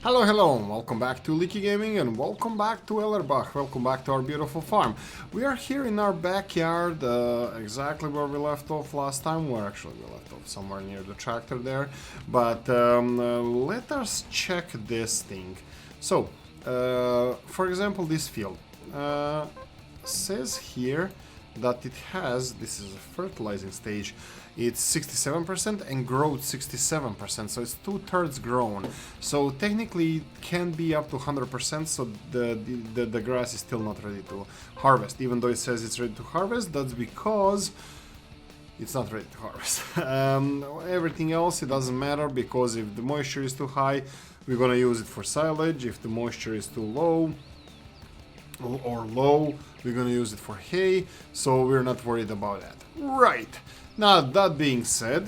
Hello, hello, and welcome back to Oolykee Gaming, and welcome back to Ellerbach, welcome back to our beautiful farm. We are here in our backyard, exactly where we left off last time. Well, actually, we left off somewhere near the tractor there, but let us check this thing. So, for example, this field says here that it has, this is a fertilizing stage, it's 67% and growth 67%, so it's 2/3 grown. So technically it can be up to 100%, so the grass is still not ready to harvest. Even though it says it's ready to harvest, that's because it's not ready to harvest. Everything else, it doesn't matter, because if the moisture is too high, we're gonna use it for silage. If the moisture is too low, we're gonna use it for hay, so we're not worried about that. Right, now that being said,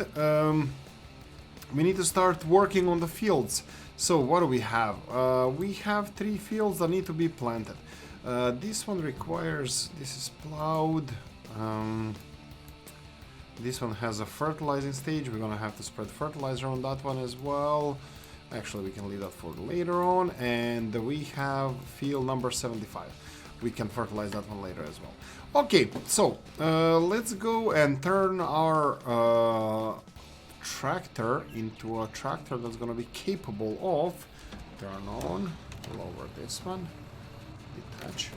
we need to start working on the fields. So what do we have? We have 3 fields that need to be planted. This one requires, this is plowed, this one has a fertilizing stage. We're gonna have to spread fertilizer on that one as well. Actually, we can leave that for later on. And we have field number 75. We can fertilize that one later as well. Okay, so let's go and turn our tractor into a tractor that's going to be capable of, turn on, lower this one, detach.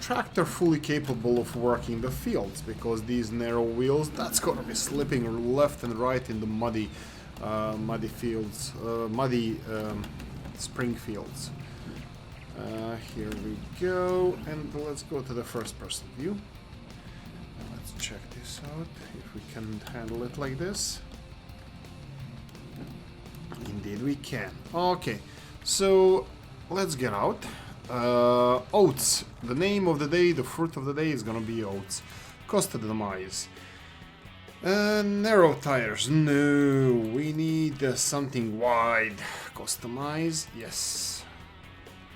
Tractor fully capable of working the fields, because these narrow wheels, that's going to be slipping left and right in the muddy fields, spring fields. Here we go, and let's go to the first person view. Let's check this out, if we can handle it like this. Indeed we can. Okay, so let's get out. Oats. The name of the day, the fruit of the day is gonna be oats. Customize. Narrow tires. No, we need something wide. Customize. Yes.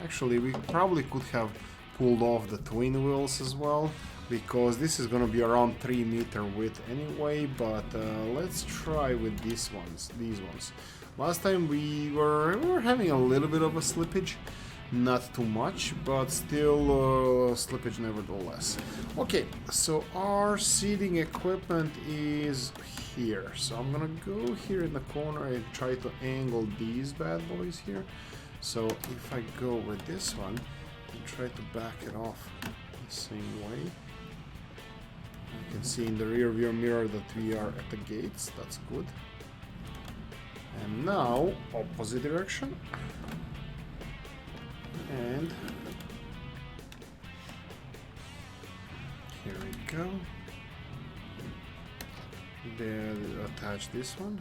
Actually, we probably could have pulled off the twin wheels as well, because this is gonna be around 3 meter width anyway. But let's try with these ones. Last time we were having a little bit of a slippage. Not too much, but still slippage nevertheless. Okay, so our seeding equipment is here. So I'm gonna go here in the corner and try to angle these bad boys here. So if I go with this one and try to back it off the same way, you can see in the rear view mirror that we are at the gates. That's good. And now opposite direction. And here we go. Then attach this one.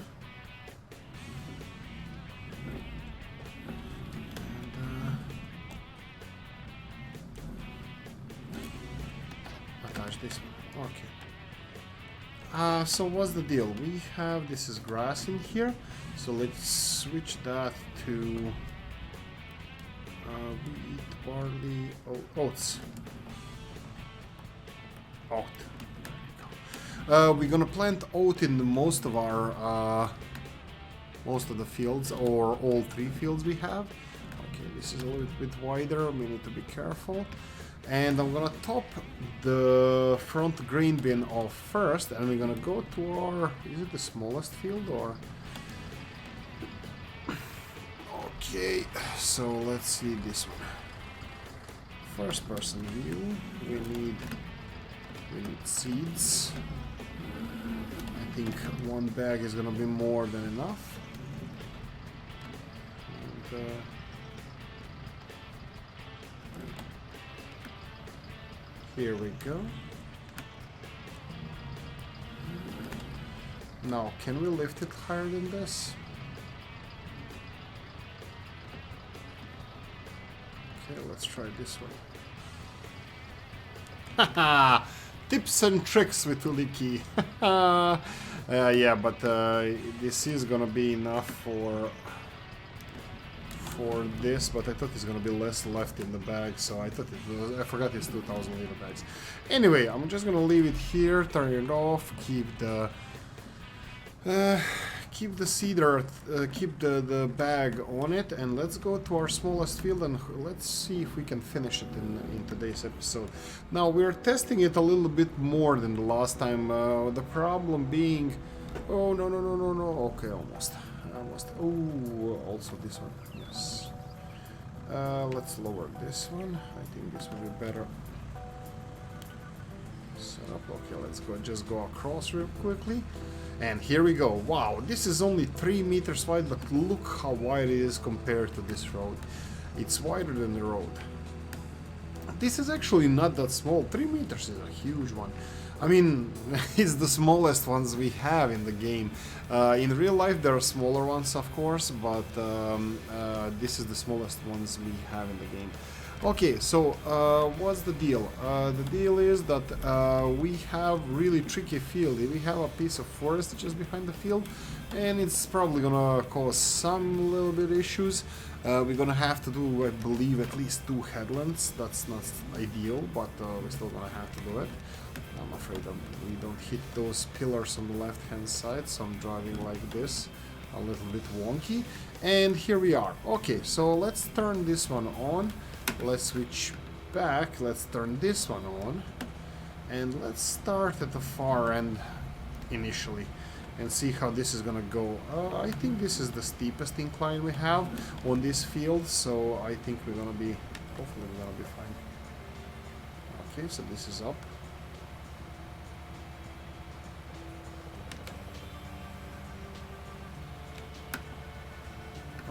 And attach this one. Okay. So what's the deal? We have, this is grass in here. So let's switch that to wheat, barley, oats. Oat. We're gonna plant oat in most of our most of the fields, or all 3 fields we have. Okay, this is a little bit wider. We need to be careful. And I'm gonna top the front grain bin off first, and we're gonna go to our, is it the smallest field or? Okay, so let's see this one. First person view, we need seeds. I think 1 bag is gonna be more than enough. And, here we go. Now, can we lift it higher than this? Okay, let's try this one. Haha! Tips and tricks with Oolykee. Yeah, but this is gonna be enough for this, but I thought it's gonna be less left in the bag, so I forgot it's 2000 liter bags. Anyway, I'm just gonna leave it here, turn it off, keep the keep the seeder, keep the bag on it, and let's go to our smallest field and let's see if we can finish it in today's episode. Now we're testing it a little bit more than the last time. The problem being, oh no, okay, almost. Oh, also this one, yes. Let's lower this one. I think this will be better. Setup. Okay, let's just go across real quickly. And here we go. Wow, this is only 3 meters wide, but look how wide it is compared to this road. It's wider than the road. This is actually not that small. 3 meters is a huge one. I mean, it's the smallest ones we have in the game. In real life there are smaller ones, of course, but this is the smallest ones we have in the game. Okay, so what's the deal? The deal is that we have really tricky field. We have a piece of forest just behind the field, and it's probably gonna cause some little bit issues. We're gonna have to do, I believe, at least 2 headlands. That's not ideal, but we're still gonna have to do it. I'm afraid that we don't hit those pillars on the left hand side, so I'm driving like this, a little bit wonky. And here we are. Okay, so let's turn this one on. Let's switch back, let's turn this one on, and let's start at the far end initially and see how this is gonna go. I think this is the steepest incline we have on this field, so I think we're gonna be, hopefully we're gonna be fine. Okay, so this is up.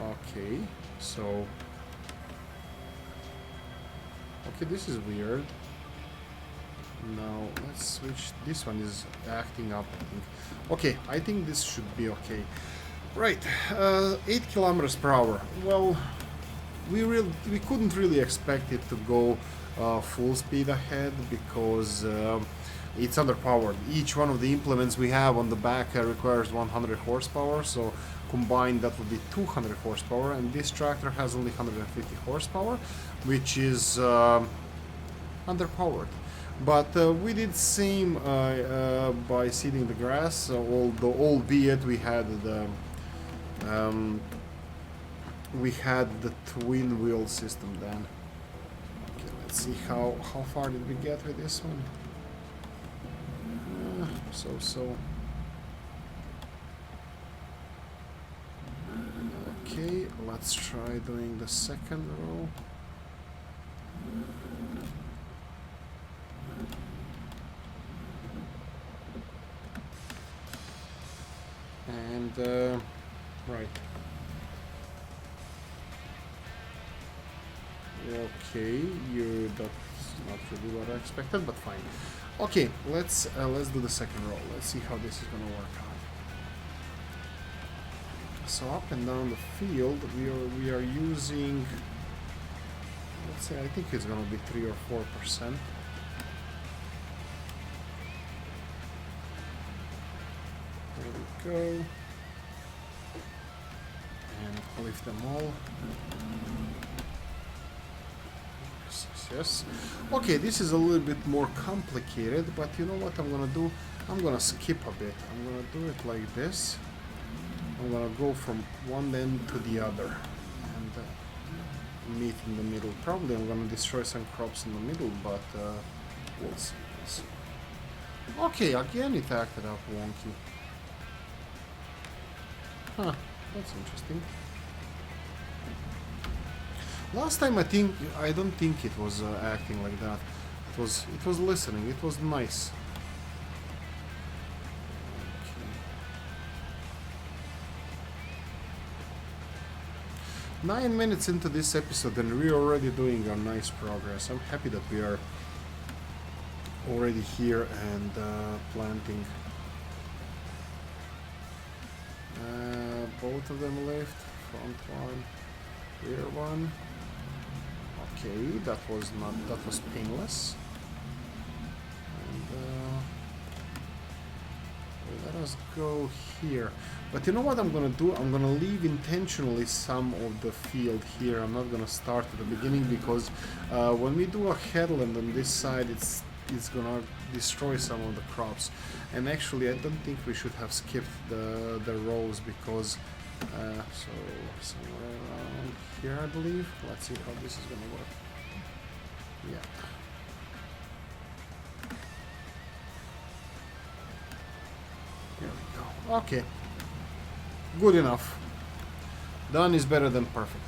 Okay, so okay, this is weird. Now let's switch. This one is acting up, I think. Okay, I think this should be okay. Right, 8 kilometers per hour. Well, we couldn't really expect it to go full speed ahead because it's underpowered. Each one of the implements we have on the back requires 100 horsepower, so combined that would be 200 horsepower, and this tractor has only 150 horsepower, which is underpowered. But we did same by seeding the grass, albeit we had the twin wheel system then. Okay, let's see how far did we get with this one. So. Okay, let's try doing the second row. And right. Okay, that's not really what I expected, but fine. Okay, let's do the second row. Let's see how this is gonna work out. So up and down the field, we are using, let's say, I think it's gonna be 3 or 4%. There we go. And lift them all. Yes. Okay, this is a little bit more complicated, but you know what I'm gonna do? I'm gonna skip a bit. I'm gonna do it like this. I'm gonna go from one end to the other and meet in the middle. Probably I'm gonna destroy some crops in the middle, but we'll see. Okay, again it acted up wonky. Huh, that's interesting. Last time I don't think it was acting like that. It was listening. It was nice. 9 minutes into this episode and we're already doing a nice progress. I'm happy that we are already here and planting. Both of them left, front one, rear one. Okay, that was painless. And let us go here. But you know what I'm gonna do? I'm gonna leave intentionally some of the field here. I'm not gonna start at the beginning because when we do a headland on this side, it's gonna destroy some of the crops. And actually, I don't think we should have skipped the rows because so somewhere around here, I believe. Let's see how this is gonna work. Yeah. Here we go. Okay. Good enough. Done is better than perfect.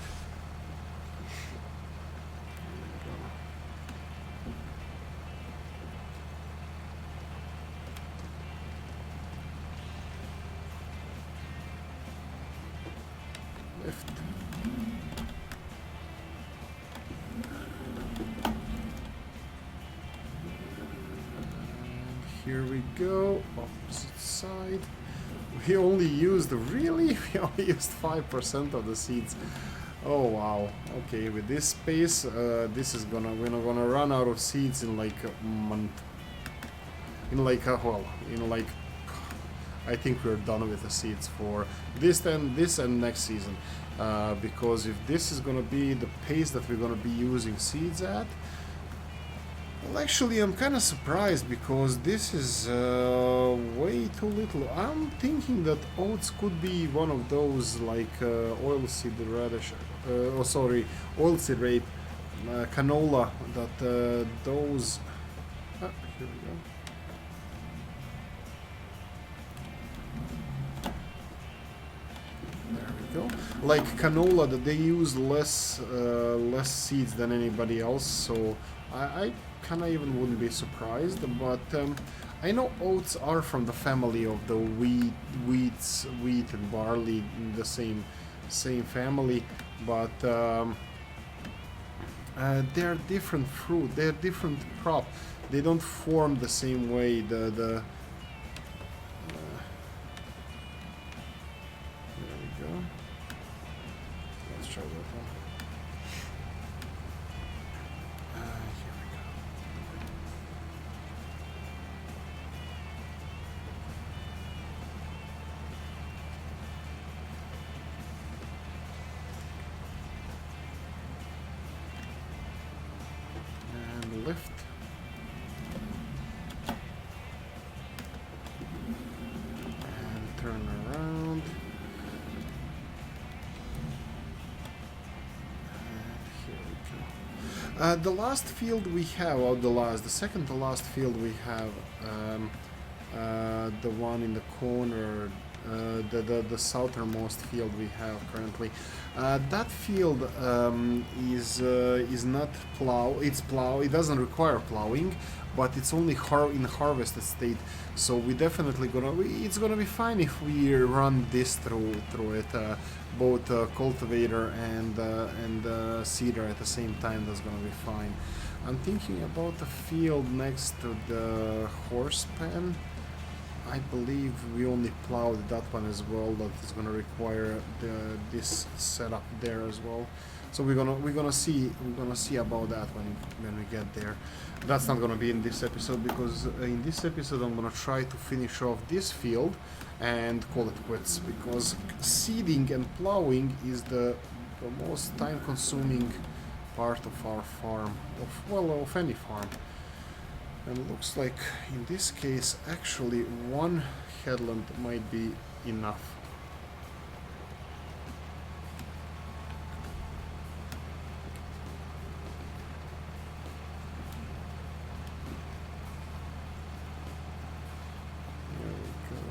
Left. And here we go. Opposite side. We only used, really? We only used 5% of the seeds. Oh wow. Okay, with this space, this is we're not gonna run out of seeds in like a month. In like I think we're done with the seeds for this and next season. Because if this is gonna be the pace that we're gonna be using seeds at, well, actually, I'm kind of surprised because this is way too little. I'm thinking that oats could be one of those like oilseed radish, oilseed rape, canola. That those. Here we go. There we go. Like canola, that they use less seeds than anybody else. So I kind of even wouldn't be surprised, but I know oats are from the family of the wheat and barley, in the same family, but they're different fruit, they're different crop, they don't form the same way. There we go. Let's try that one. Lift. And turn around. And here we go. The last field we have, or the second to last field we have, the one in the corner, the southernmost field we have currently. That field is not plow. It's plow. It doesn't require plowing, but it's only in harvested state. So we definitely it's gonna be fine if we run this through it, both cultivator and seeder at the same time. That's gonna be fine. I'm thinking about the field next to the horse pen. I believe we only plowed that one as well. That is gonna require this setup there as well. So we're gonna see about that when we get there. That's not gonna be in this episode because in this episode I'm gonna try to finish off this field and call it quits, because seeding and plowing is the most time-consuming part of our farm, of any farm. And it looks like in this case actually one headland might be enough. There we go.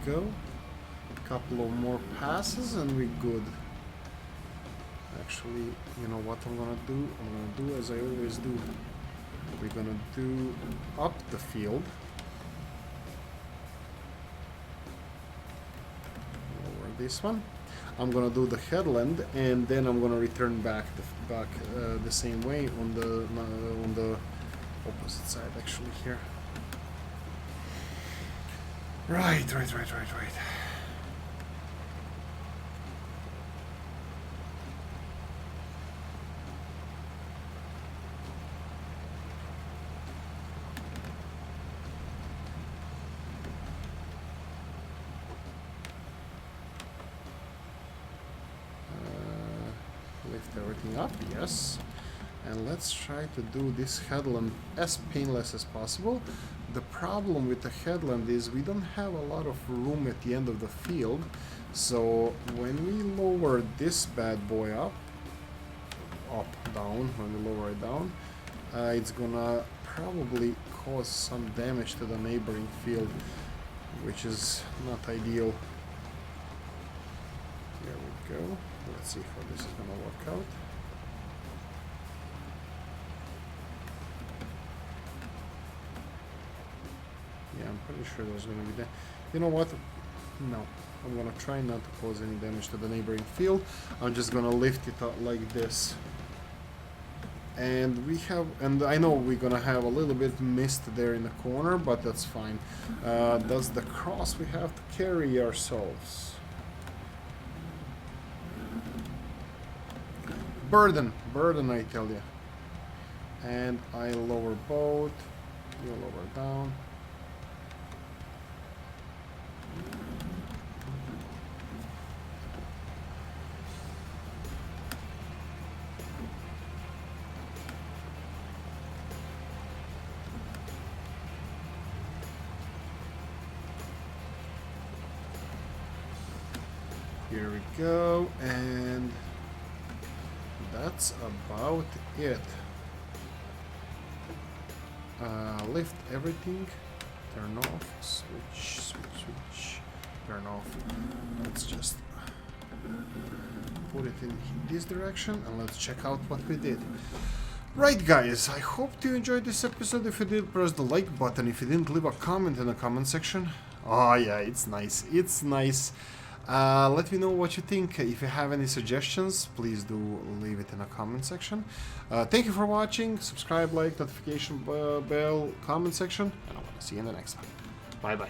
Go. A couple of more passes and we're good. Actually, you know what I'm gonna do? I'm gonna do as I always do. We're gonna do up the field. Over this one. I'm gonna do the headland and then I'm gonna return back the same way on the opposite side actually here. Right. Lift everything up, yes. And let's try to do this headland as painless as possible. The problem with the headland is we don't have a lot of room at the end of the field. So when we lower this bad boy up, down, when we lower it down, it's gonna probably cause some damage to the neighboring field, which is not ideal. There we go. Let's see how this is gonna work out. Yeah, I'm pretty sure there's gonna be that. You know what? No. I'm gonna try not to cause any damage to the neighboring field. I'm just gonna lift it up like this. And we have, and I know we're gonna have a little bit mist there in the corner, but that's fine. Does the cross we have to carry ourselves? Burden, I tell you. And I lower boat, you lower down. Here we go, and that's about it. Lift everything, turn off, switch, turn off. Let's just put it in this direction and let's check out what we did. Right guys, I hope you enjoyed this episode. If you did, press the like button. If you didn't, leave a comment in the comment section. Oh yeah, it's nice, it's nice. Let me know what you think. If you have any suggestions, please do leave it in the comment section. Thank you for watching. Subscribe, like, notification bell, comment section, and I want to see you in the next one. Bye bye.